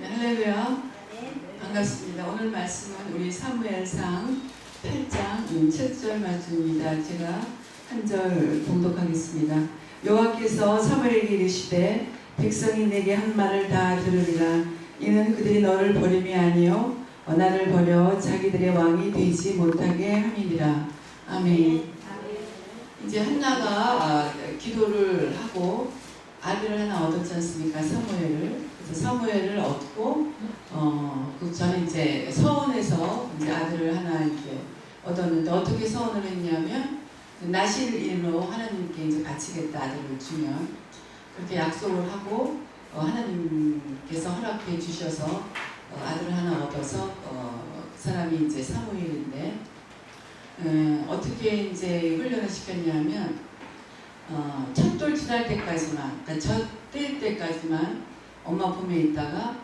네, 할렐루야. 반갑습니다. 오늘 말씀은 우리 사무엘상 8장 7절 말씀입니다. 제가 한 절 봉독하겠습니다. 여호와께서 사무엘에게 이르시되 백성이 내게 한 말을 다 들으리라. 이는 그들이 너를 버림이 아니요 나를 버려 자기들의 왕이 되지 못하게 함이니라. 아멘. 이제 한나가 기도를 하고 아들을 하나 얻었지 않습니까? 사무엘을. 그래서 사무엘을 얻고 저는 이제 서원에서 이제 아들을 하나 이렇게 얻었는데, 어떻게 서원을 했냐면 나실인으로 하나님께 이제 바치겠다, 아들을 주면. 그렇게 약속을 하고 하나님께서 허락해 주셔서 아들을 하나 얻어서 그 사람이 이제 사무엘인데, 어떻게 이제 훈련을 시켰냐면 첫돌 지날 때까지만, 그러니까 젖될 때까지만 엄마 품에 있다가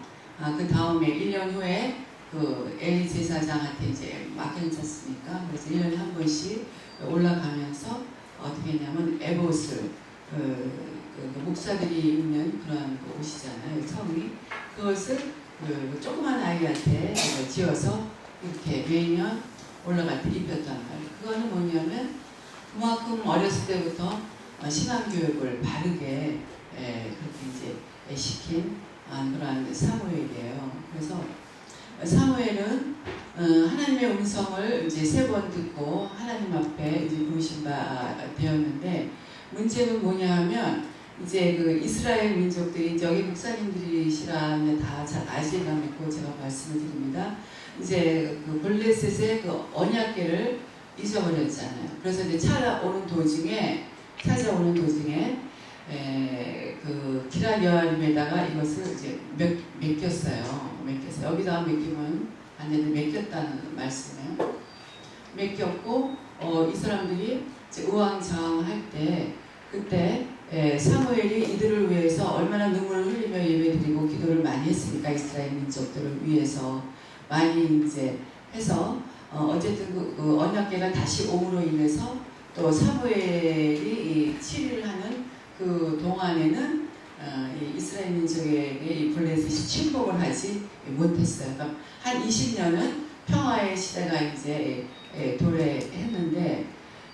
그 다음에 1년 후에 그 엘리 제사장한테 이제 맡겨졌으니까, 그래서 1년에 한 번씩 올라가면서 어떻게 했냐면 에봇을 그 목사들이 입는 그런 그 옷이잖아요, 성이. 그것을 그 조그만 아이한테 지어서 이렇게 매년 올라갈 때 입혔단 말이에요. 그거는 뭐냐면 그만큼 어렸을 때부터 신앙교육을 바르게 그렇게 이제 시킨 그러한 사무엘이에요. 그래서 사무엘은 하나님의 음성을 이제 3번 듣고 하나님 앞에 이제 부르신 바 되었는데, 문제는 뭐냐 하면 이제 그 이스라엘 민족들이 이제 여기 목사님들이시라면 다 잘 아시리라 믿고 제가 말씀을 드립니다. 이제 그 블레셋의 그 언약궤를 잊어버렸잖아요. 그래서 이제 찾아오는 도중에 그 기라 여아림에다가 이것을 이제 맡겼어요. 여기다가 맡기면 안 되는데 맡겼다는 말씀이에요. 맡겼고 이 사람들이 이제 우왕좌왕할 때, 그때 사무엘이 이들을 위해서 얼마나 눈물을 흘리며 예배드리고 기도를 많이 했으니까, 이스라엘 민족들을 위해서 많이 이제 해서 어쨌든 그 언약궤가 다시 옴으로 인해서 또 사무엘이 치리를 하는 그 동안에는 이 이스라엘 민족에게 이 블레셋이 침공을 하지 못했어요. 그러니까 한 20년은 평화의 시대가 이제 도래했는데,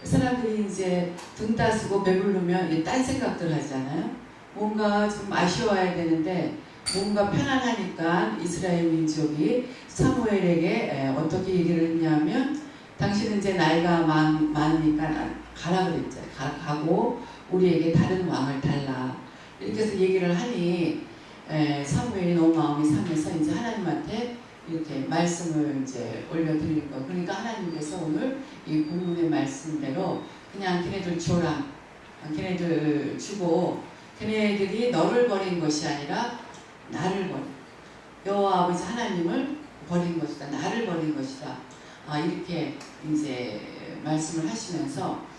사람들이 이제 등 따스고 배부르면 딴 생각들 하잖아요. 뭔가 좀 아쉬워야 되는데 뭔가 편안하니까 이스라엘 민족이 사무엘에게 어떻게 얘기를 했냐면, 당신은 이제 나이가 많으니까 가라 그랬죠. 가고 우리에게 다른 왕을 달라. 이렇게 해서 얘기를 하니 사무엘이 너무 마음이 상해서 이제 하나님한테 이렇게 말씀을 이제 올려드리는 거. 그러니까 하나님께서 오늘 이 본문의 말씀대로 그냥 걔네들 줘라. 걔네들 주고, 걔네들이 너를 버린 것이 아니라 나를 버린, 여호와 아버지 하나님을 버린 것이다. 나를 버린 것이다. 이렇게 이제 말씀을 하시면서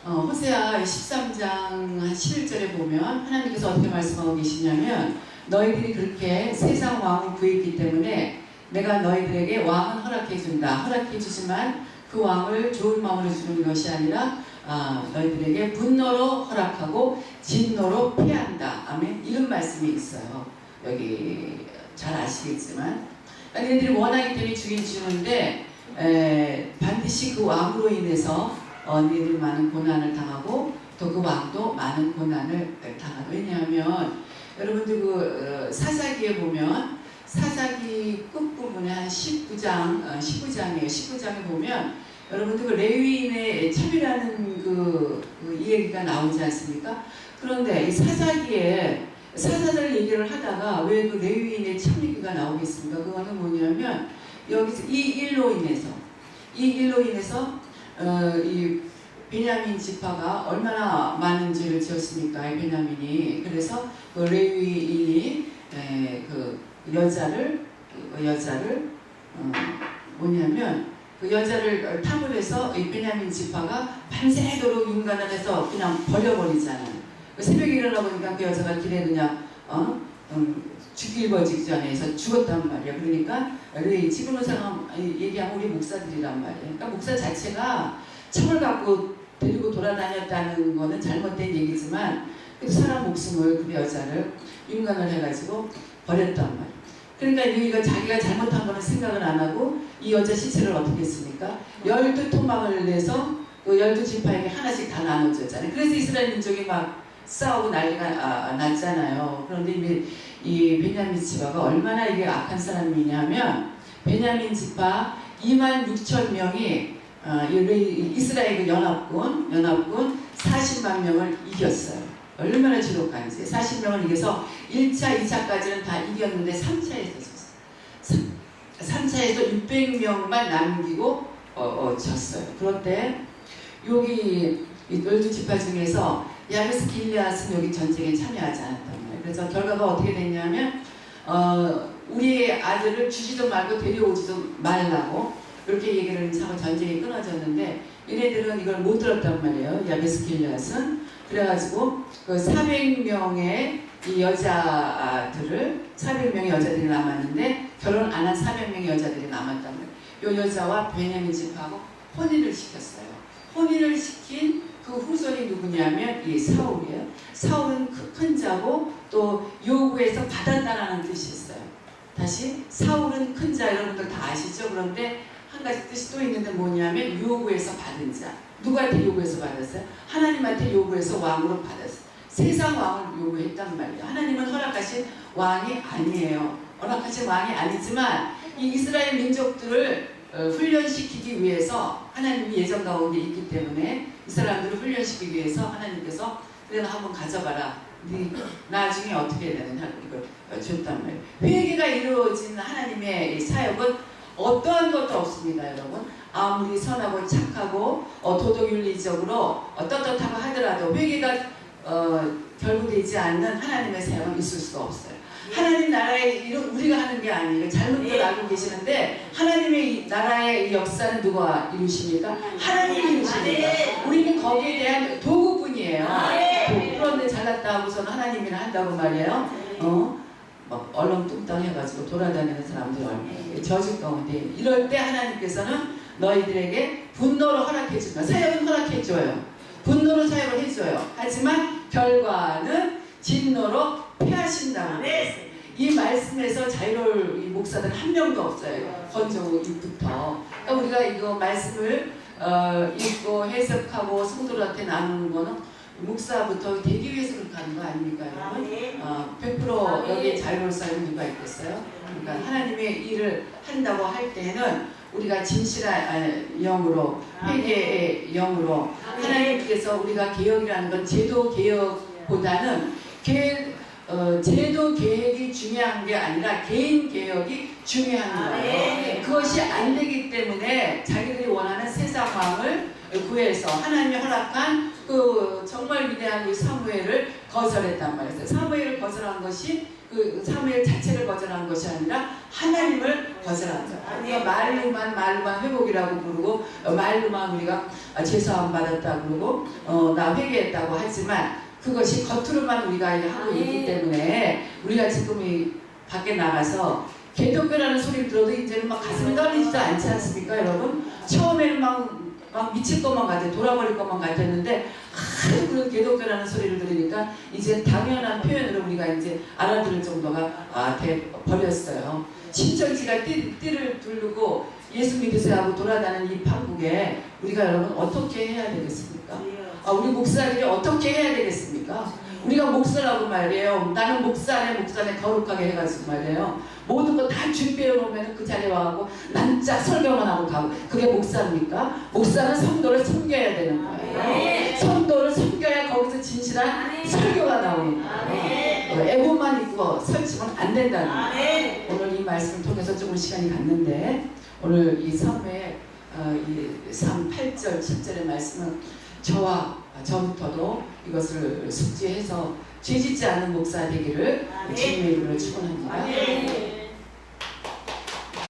호세아 13장 11절에 보면 하나님께서 어떻게 말씀하고 계시냐면, 너희들이 그렇게 세상 왕을 구했기 때문에 내가 너희들에게 왕은 허락해준다. 허락해주지만 그 왕을 좋은 마음으로 주는 것이 아니라 너희들에게 분노로 허락하고 진노로 피한다. 아멘. 이런 말씀이 있어요. 여기 잘 아시겠지만 너희들이 원하기 때문에 주긴 주는데 반드시 그 왕으로 인해서 너희들이 많은 고난을 당하고 또 그 왕도 많은 고난을 당하고. 왜냐하면 여러분들 그 사사기에 보면, 사사기 끝부분에 한 19장이에요. 19장에 보면 여러분들 그 레위인의 첩이라는 이 얘기가 나오지 않습니까? 그런데 이 사사기에 사사들 얘기를 하다가 왜 그 레위인의 첩 얘기가 나오겠습니까? 그거는 뭐냐면 여기서 이 일로 인해서 이 베냐민 지파가 얼마나 많은 죄를 지었습니까? 베냐민이. 그래서 그 레위인이 그 여자를 뭐냐면 그 여자를 탐을 해서 이 베냐민 지파가 밤새도록 윤관을 해서 그냥 버려버리잖아요. 새벽에 일어나 보니까 그 여자가 길에 그냥 죽일 직전에서 죽었단 말이야. 그러니까 지금은 사람 얘기하면 우리 목사들이란 말이야. 그러니까 목사 자체가 첩을 갖고 데리고 돌아다녔다는 거는 잘못된 얘기지만, 사람 목숨을 그 여자를 윤관을 해가지고 버렸단 말이야. 그러니까 이거 자기가 잘못한 거는 생각을 안 하고 이 여자 시체를 어떻게 했습니까? 12토막을 내서 그 12지파에게 하나씩 다 나눠줬잖아요. 그래서 이스라엘 민족이 막 싸우고 난리가 났잖아요. 그런데 이 베냐민 지파가 얼마나 이게 악한 사람이냐면 베냐민 지파 26,000명이 이스라엘 연합군 40만 명을 이겼어요. 얼마나 지독한지. 40명을 이겨서 1차, 2차까지는 다 이겼는데 3차에서 졌어요. 3차에서 600명만 남기고 졌어요. 그런데 여기 12지파 중에서 야베스 길르앗은 여기 전쟁에 참여하지 않았단 말이에요. 그래서 결과가 어떻게 됐냐면 우리의 아들을 주지도 말고 데려오지도 말라고 그렇게 얘기를 하고 전쟁이 끊어졌는데 얘네들은 이걸 못 들었단 말이에요. 야베스 길르앗은. 그래가지고 그 400명의 이 여자들을 400명의 여자들이 남았는데 결혼 안 한 400명의 여자들이 남았단 말이에요. 이 여자와 베냐민 지파하고 혼인을 시켰어요. 혼인을 시킨 그 후손이 누구냐면 이 사울이에요. 사울은 큰 자고 또 요구해서 받았다라는 뜻이 있어요. 다시 사울은 큰 자, 여러분들 다 아시죠? 그런데 한 가지 뜻이 또 있는데 뭐냐면 요구해서 받은 자. 누구한테 요구해서 받았어요? 하나님한테 요구해서 왕으로 받았어요. 세상 왕을 요구했단 말이에요. 하나님은 허락하신 왕이 아니에요. 허락하신 왕이 아니지만 이 이스라엘 민족들을 훈련시키기 위해서 하나님이 예정 가운데 있기 때문에 이 사람들을 훈련시키기 위해서 하나님께서 그래 너 한번 가져가라. 네 나중에 어떻게 되느냐 이걸 줬단 말이에요. 회개가 이루어진 하나님의 사역은 어떠한 것도 없습니다, 여러분. 아무리 선하고 착하고 도덕윤리적으로 떳떳하고 하더라도 회개가 결부되지 않는 하나님의 사역은 있을 수가 없어요. 하나님 나라의 일은 우리가 하는 게 아니에요. 잘못들 알고 계시는데 하나님의 나라의 역사는 누가 이루십니까? 하나님이 이루십니다. 우리는 거기에 대한 도구뿐이에요. 그런데 잘났다 하고서는 하나님이나 한다고 말이에요. 막 얼렁뚱땅 해가지고 돌아다니는 사람들이 얼마나 저주 가운데 이럴 때 하나님께서는 너희들에게 분노로 허락해준다. 사역은 허락해줘요. 분노로 사역을 해줘요. 하지만 결과는 진노로 패하신다는 거예요. 이 말씀에서 자유로울 이 목사들 한 명도 없어요. 건조부터. 그러니까 우리가 이거 말씀을 읽고 해석하고 성도들한테 나누는 거는 목사부터 되기 위해서 그렇게 하는 거 아닙니까, 여러분? 100% 여기에 자유로울 사람이 누가 있겠어요? 그러니까 하나님의 일을 한다고 할 때는 우리가 진실한 영으로, 회개의 영으로 하나님께서 우리가 개혁이라는 건 제도 개혁보다는 제도 개혁이 중요한 게 아니라 개인 개혁이 중요한 거예요. 그것이 안 되기 때문에 자기들이 원하는 세상 왕을 구해서 하나님이 허락한 그 정말 위대한 그 사무엘을 거절했단 말이에요. 사무엘을 거절한 것이 그 사무엘 자체를 거절한 것이 아니라 하나님을 거절한 거예요. 우리가 말로만 회복이라고 부르고 말로만 우리가 죄사함 받았다 그러고 나 회개했다고 하지만 그것이 겉으로만 우리가 하고 있기 때문에 우리가 지금 이 밖에 나가서 개독교라는 소리를 들어도 이제는 막 가슴이 떨리지도 않지 않습니까, 여러분? 처음에는 막 미칠 것만 같아, 돌아버릴 것만 같았는데 하도 그런 개독교라는 소리를 들으니까 이제 당연한 표현으로 우리가 이제 알아들을 정도가 돼 버렸어요. 신천지가 띠를 두르고 예수 믿으세요 하고 돌아다니는 이 판국에 우리가 여러분 어떻게 해야 되겠습니까? 우리 목사들이 어떻게 해야 되겠습니까? 우리가 목사라고 말이에요. 나는 목사네 거룩하게 해가지고 말이에요. 모든 거 다 준비해 놓으면 그 자리에 와가고 난짜 설교만 하고 가고 그게 목사입니까? 목사는 성도를 섬겨야 되는 거예요. 성도를 섬겨야 거기서 진실한 설교가 나오는 거예요. 애고만 있고 설치면 안 된다는 거예요. 오늘 이 말씀을 통해서 조금 시간이 갔는데 오늘 이 사무엘 8절 10절의 말씀은 저와 저부터도 이것을 숙지해서 죄짓지 않는 목사 되기를 주님의 이름으로 축원합니다.